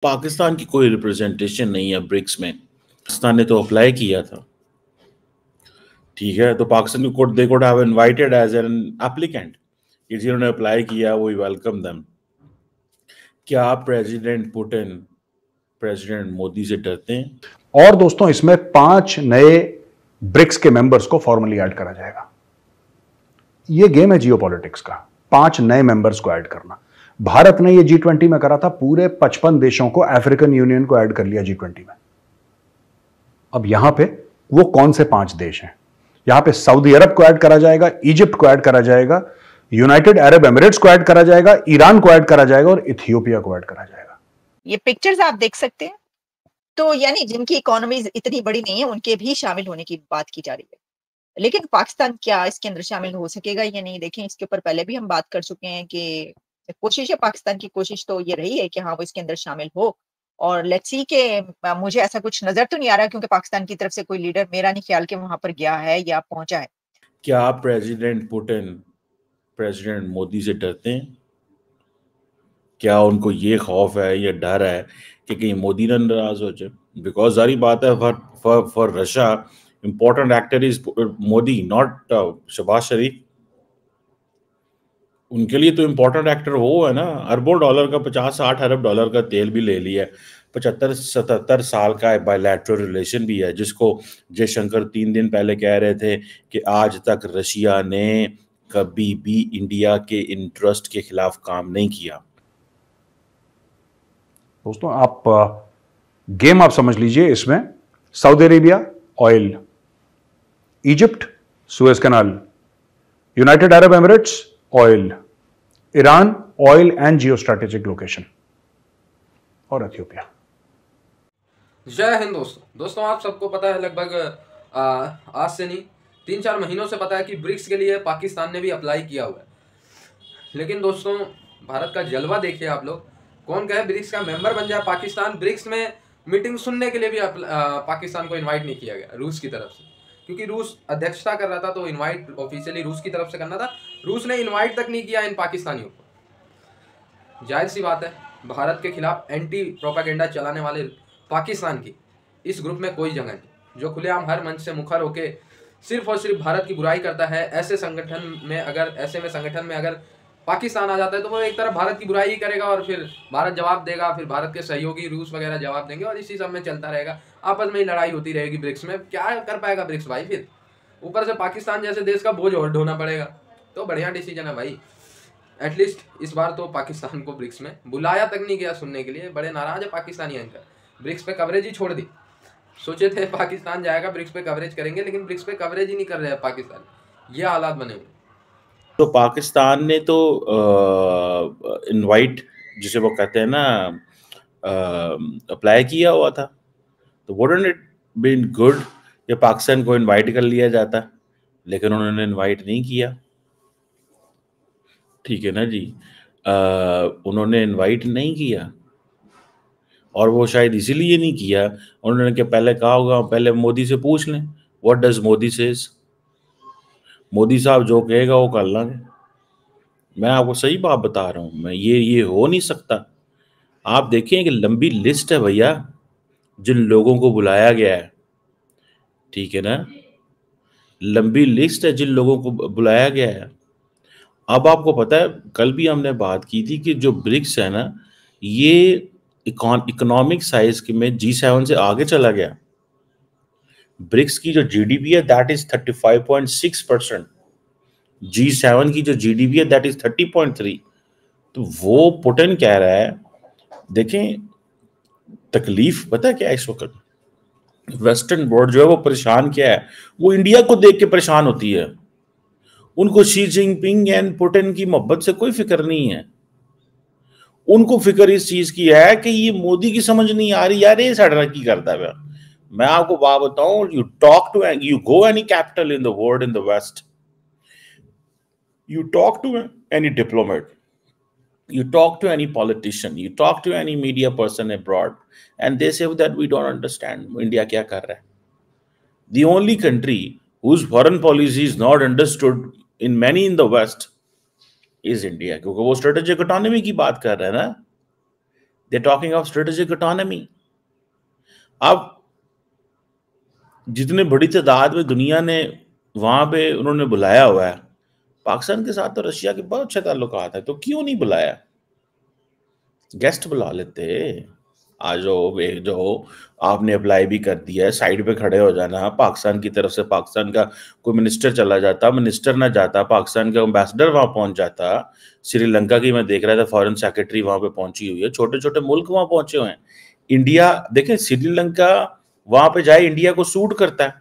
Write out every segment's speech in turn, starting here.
पाकिस्तान की कोई रिप्रेजेंटेशन नहीं है ब्रिक्स में। पाकिस्तान ने तो अप्लाई किया था, ठीक है, तो पाकिस्तान को they could have invited as an applicant कि जिन्होंने अप्लाई किया वो वेलकम देम। क्या प्रेसिडेंट पुतिन प्रेसिडेंट मोदी से डरते हैं? और दोस्तों, इसमें 5 नए ब्रिक्स के मेंबर्स को फॉर्मली ऐड करा जाएगा। यह गेम है जियोपॉलिटिक्स का, 5 नए मेंबर्स को ऐड करना। भारत ने यह G20 में करा था, पूरे 55 देशों को, अफ्रीकन यूनियन को ऐड कर लिया G20 में। अब यहां पे वो कौन से 5 देश हैं? यहां पे सऊदी अरब को ऐड करा जाएगा, इजिप्ट को ऐड करा जाएगा, यूनाइटेड अरब एमिरेट्स को ऐड करा जाएगा, ईरान को ऐड करा जाएगा और इथियोपिया को ऐड करा जाएगा। ये पिक्चर्स आप देख सकते हैं। तो यानी जिनकी इकोनॉमीज इतनी बड़ी नहीं है उनके भी शामिल होने की बात की जा रही है। लेकिन पाकिस्तान क्या इसके अंदर शामिल हो सकेगा या नहीं? देखें, इसके ऊपर पहले भी हम बात कर चुके हैं कि कोशिश है, पाकिस्तान की कोशिश तो ये रही है कि हाँ वो इसके अंदर शामिल हो। और लेट्स सी के मुझे ऐसा कुछ नजर तो नहीं आ रहा, क्योंकि पाकिस्तान की तरफ से कोई लीडर मेरा नहीं ख्याल कि वहां पर गया है या पहुंचा है। क्या प्रेसिडेंट पुतिन प्रेसिडेंट मोदी से डरते हैं? क्या उनको ये खौफ है, ये डर है कि कहीं मोदी ना नाराज हो जाए? बिकॉज सारी बात है, for Russia important actor is Modi, not Shehbaz Sharif. उनके लिए तो इम्पोर्टेंट एक्टर वो है ना। अरबों डॉलर का, 50-60 अरब डॉलर का तेल भी ले लिया है, 75-77 साल का बायलैटरल रिलेशन भी है, जिसको जयशंकर 3 दिन पहले कह रहे थे कि आज तक रशिया ने कभी भी इंडिया के इंटरेस्ट के खिलाफ काम नहीं किया। दोस्तों, आप गेम आप समझ लीजिए। इसमें Saudi Arabia oil, Egypt Suez canal, United Arab Emirates oil, Iran oil and geo strategic location, और इथियोपिया। जय हिंद दोस्तों, आप सबको पता है, लगभग आज से नहीं 3-4 महीनों से पता है कि ब्रिक्स के लिए पाकिस्तान ने भी अप्लाई किया हुआ है। लेकिन दोस्तों, भारत का जलवा देखिए आप लोग, कौन कहे ब्रिक्स का मेंबर बन जाए पाकिस्तान। ब्रिक्स में मीटिंग सुनने के लिए भी पाकिस्तान को इनवाइट नहीं किया गया रूस की तरफ से, क्योंकि रूस अध्यक्षता कर रहा था, तो इनवाइट ऑफिशियली रूस की तरफ से करना था। रूस ने इनवाइट तक नहीं किया इन पाकिस्तानियों को। जाहिर सी बात है, भारत के खिलाफ एंटी प्रोपेगेंडा चलाने वाले पाकिस्तान की इस ग्रुप में कोई जगह नहीं। जो खुलेआम हर मंच से मुखर होके सिर्फ और सिर्फ भारत की बुराई करता है, ऐसे संगठन में अगर पाकिस्तान आ जाता है तो वो एक तरफ भारत की बुराई ही करेगा और फिर भारत जवाब देगा, फिर भारत के सहयोगी रूस वगैरह जवाब देंगे, और इसी सब में चलता रहेगा। आपस में ही लड़ाई होती रहेगी ब्रिक्स में। क्या कर पाएगा ब्रिक्स भाई? फिर ऊपर से पाकिस्तान जैसे देश का बोझ और ढोना पड़ेगा। तो बढ़िया डिसीजन है भाई। एटलीस्ट इस बार तो पाकिस्तान को ब्रिक्स में बुलाया तक नहीं गया सुनने के लिए। बड़े नाराज है पाकिस्तानी एंकर, ब्रिक्स पे कवरेज ही छोड़ दी। सोचे थे पाकिस्तान जाएगा ब्रिक्स पे कवरेज करेंगे, लेकिन ब्रिक्स पे कवरेज ही नहीं कर रहे हैं पाकिस्तान। ये हालात बने हुए। तो पाकिस्तान ने तो इनवाइट, जिसे वो कहते हैं ना, अप्लाई किया हुआ था, तो वुडंट इट बीन गुड कि पाकिस्तान को इनवाइट कर लिया जाता? लेकिन उन्होंने इनवाइट नहीं किया, ठीक है ना जी। उन्होंने इनवाइट नहीं किया, और वो शायद इसीलिए नहीं किया, उन्होंने क्या पहले कहा होगा, पहले मोदी से पूछ लें, what does Modi says. Modi साहब जो कहेगा वो कर लेंगे। मैं आपको सही बात बता रहा हूँ, मैं ये हो नहीं सकता। आप देखें कि लंबी लिस्ट है भैया जिन लोगों को बुलाया गया है, ठीक है ना, लंबी लिस्ट है जिन लोगों को बुलाया गया है। अब आपको पता है, कल भी हमने बात की थी कि जो ब्रिक्स है ना, ये इकोनॉमिक साइज में G7 से आगे चला गया। ब्रिक्स की जो जीडीपी है दैट इज 35.6%, G7 की जो जीडीपी है दैट इज 30.3। तो वो पुतिन कह रहा है, देखें तकलीफ पता है क्या है इस वक्त? वेस्टर्न वर्ल्ड जो है वो परेशान क्या है, वो इंडिया को देख के परेशान होती है। उनको शी जिनपिंग एंड पुतिन की मोहब्बत से कोई फिक्र नहीं है। उनको फिक्र इस चीज की है कि ये मोदी की समझ नहीं आ रही यार, ये साढ़ा की करता है। मैं आपको बात बताऊं, you go any capital in the world, in the west, you talk to any diplomat, you talk to any politician, you talk to any media person abroad, and they say that we don't understand India kya kar raha hai. The only country whose foreign policy is not understood in many in the West is India, क्योंकि वो strategic autonomy की बात कर रहा है ना। They talking of strategic autonomy. अब जितने बड़ी तादाद में दुनिया ने वहां पे उन्होंने बुलाया हुआ है, पाकिस्तान के साथ तो रशिया के बहुत अच्छे ताल्लुकात है, तो क्यों नहीं बुलाया? गेस्ट बुला लेते। आ जाओ, भेज जाओ, आपने अप्लाई भी कर दिया है, साइड पे खड़े हो जाना। पाकिस्तान की तरफ से पाकिस्तान का कोई मिनिस्टर चला जाता, मिनिस्टर ना जाता, पाकिस्तान का एम्बेसडर वहां पहुंच जाता। श्रीलंका की मैं देख रहा था, फॉरेन सेक्रेटरी वहां पे पहुंची हुई है, छोटे छोटे मुल्क वहां पहुंचे हुए हैं। इंडिया देखें, श्रीलंका वहां पे जाए, इंडिया को सूट करता है।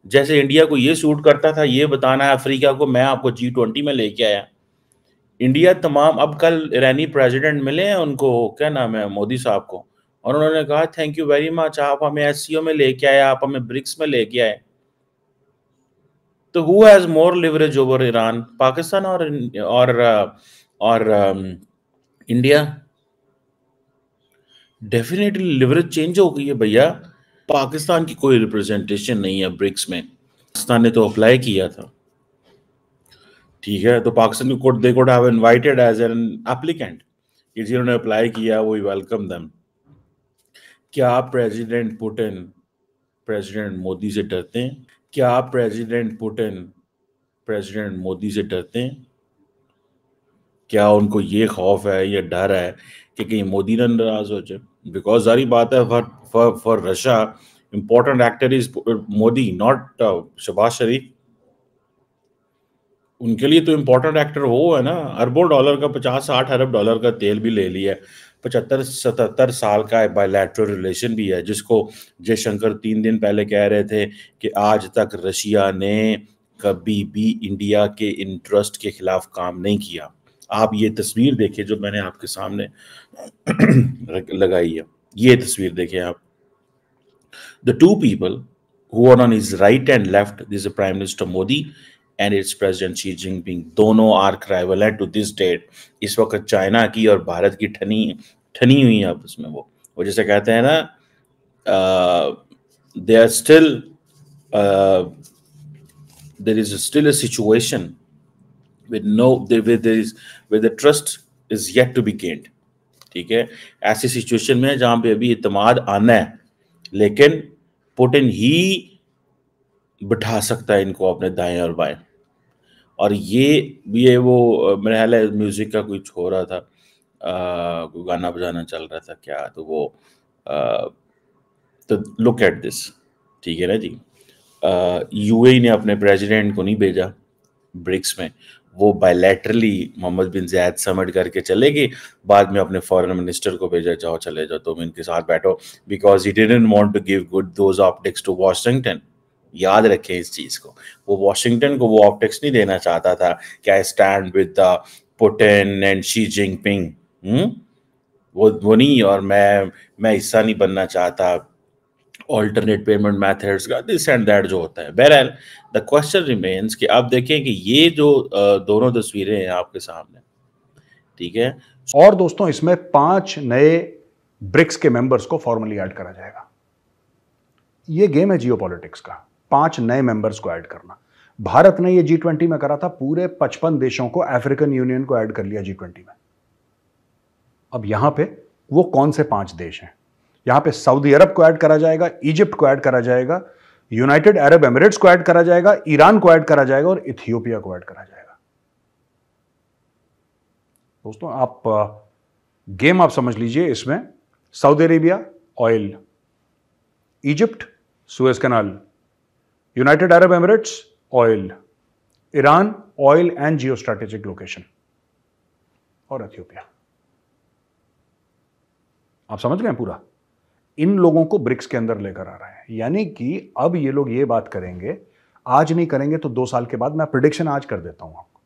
जैसे इंडिया को ये सूट करता था, ये बताना है अफ्रीका को मैं आपको G20 में लेके आया। इंडिया तमाम, अब कल ईरानी प्रेसिडेंट मिले हैं उनको, क्या नाम है, मोदी साहब को, और उन्होंने कहा थैंक यू वेरी मच, आप हमें SCO में लेके आए, आप हमें ब्रिक्स में लेके आए। तो who has more leverage over Iran, Pakistan और इंडिया? डेफिनेटली लिवरेज चेंज हो गई है भैया। पाकिस्तान की कोई रिप्रेजेंटेशन नहीं है ब्रिक्स में। पाकिस्तान ने तो अप्लाई किया था, ठीक है, तो पाकिस्तान को they could have invited as an applicant, कि जिन्होंने अप्लाई किया वो वेलकम देम। क्या प्रेसिडेंट पुतिन प्रेसिडेंट मोदी से डरते हैं? क्या प्रेसिडेंट पुतिन प्रेसिडेंट मोदी से डरते हैं? क्या उनको ये खौफ है, ये डर है कि कहीं मोदी ना नाराज हो जाए? बिकॉज सारी बात है, for Russia important actor is Modi, not Shehbaz Sharif. उनके लिए तो इम्पोर्टेंट एक्टर वो है ना। अरबों डॉलर का, 50-60 अरब डॉलर का तेल भी ले लिया है, 75-77 साल का बायलैटरल रिलेशन भी है, जिसको जयशंकर 3 दिन पहले कह रहे थे कि आज तक रशिया ने कभी भी इंडिया के इंटरेस्ट के खिलाफ काम नहीं किया। आप ये तस्वीर देखिए जो मैंने आपके सामने लगाई है, ये तस्वीर देखिए आप। The two people who are on his right and left, this is Prime Minister Modi and its President Xi Jinping, दोनों आर्क राइवल है टू दिस डेट। इस वक्त चाइना की और भारत की ठनी हुई है आपस में। वो जैसे कहते हैं ना, they are still, there is still a situation with where the trust is yet to be gained, ठीक है। ऐसी सिचुएशन में जहां पे अभी इत्मीनान आना है, लेकिन पुतिन ही बिठा सकता है इनको अपने दाएं और बाएं। और ये वो मेरे ख्याल है म्यूजिक का कुछ हो रहा था, कोई गाना बजाना चल रहा था क्या, तो वो तो लुक एट दिस, ठीक है ना जी। UAE ने अपने प्रेसिडेंट को नहीं भेजा ब्रिक्स में, वो बायलैटरली मोहम्मद बिन जायद समिट करके चले गए, बाद में अपने फॉरेन मिनिस्टर को भेजा, जाओ चले जाओ तुम इनके साथ बैठो, because he didn't want to give good those optics to Washington. याद रखें इस चीज को, वो वाशिंगटन को वो ऑप्टिक्स नहीं देना चाहता था कि I stand with Putin and Xi Jinping, वो नहीं, और मैं हिस्सा नहीं बनना चाहता ऑल्टरनेट पेमेंट मेथड्स का, दिस एंड दैट जो होता है। बहरहाल द क्वेश्चन रिमेन्स कि आप देखें कि ये जो दोनों तस्वीरें हैं आपके सामने, ठीक है। और दोस्तों, इसमें 5 नए ब्रिक्स के मेंबर्स को फॉर्मली ऐड करा जाएगा। ये गेम है जियोपॉलिटिक्स का, 5 नए मेंबर्स को ऐड करना। भारत ने ये G20 में करा था, पूरे 55 देशों को, अफ्रीकन यूनियन को ऐड कर लिया G20 में। अब यहां पे वो कौन से 5 देश हैं? यहां पे सऊदी अरब को ऐड करा जाएगा, इजिप्ट को ऐड करा जाएगा, यूनाइटेड अरब एमिरेट्स को ऐड करा जाएगा, ईरान को ऐड करा जाएगा और इथियोपिया को ऐड करा जाएगा। दोस्तों, आप गेम आप समझ लीजिए। इसमें Saudi Arabia oil, Egypt Suez canal, United Arab Emirates oil, Iran oil and geo strategic location, और इथियोपिया। आप समझ गए पूरा? इन लोगों को ब्रिक्स के अंदर लेकर आ रहा है। यानी कि अब ये लोग ये बात करेंगे, आज नहीं करेंगे तो 2 साल के बाद। मैं प्रेडिक्शन आज कर देता हूं आपको,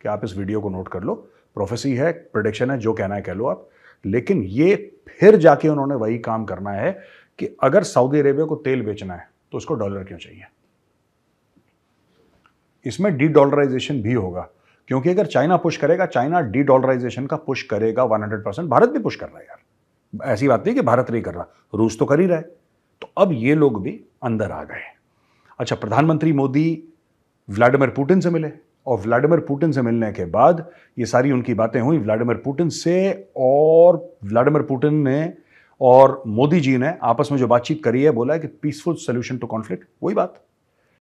कि आप इस वीडियो को नोट कर लो। प्रोफेसी है, प्रेडिक्शन है, जो कहना है कह लो आप। लेकिन ये फिर जाके उन्होंने वही काम करना है कि अगर सऊदी अरेबिया को तेल बेचना है तो उसको डॉलर क्यों चाहिए। इसमें डी डॉलराइजेशन भी होगा, क्योंकि अगर चाइना पुश करेगा, चाइना डी डॉलराइजेशन का पुश करेगा 100%। भारत भी पुश कर रहा है यार, ऐसी बात नहीं कि भारत नहीं कर रहा, रूस तो कर ही रहा है। तो अब ये लोग भी अंदर आ गए। अच्छा, प्रधानमंत्री मोदी व्लादिमीर पुतिन से मिले, और व्लादिमीर पुतिन से मिलने के बाद ये सारी उनकी बातें हुई व्लादिमीर पुतिन से, और व्लादिमीर पुतिन ने और मोदी जी ने आपस में जो बातचीत करी है, बोला है कि पीसफुल सोल्यूशन टू कॉन्फ्लिक्ट, वही बात।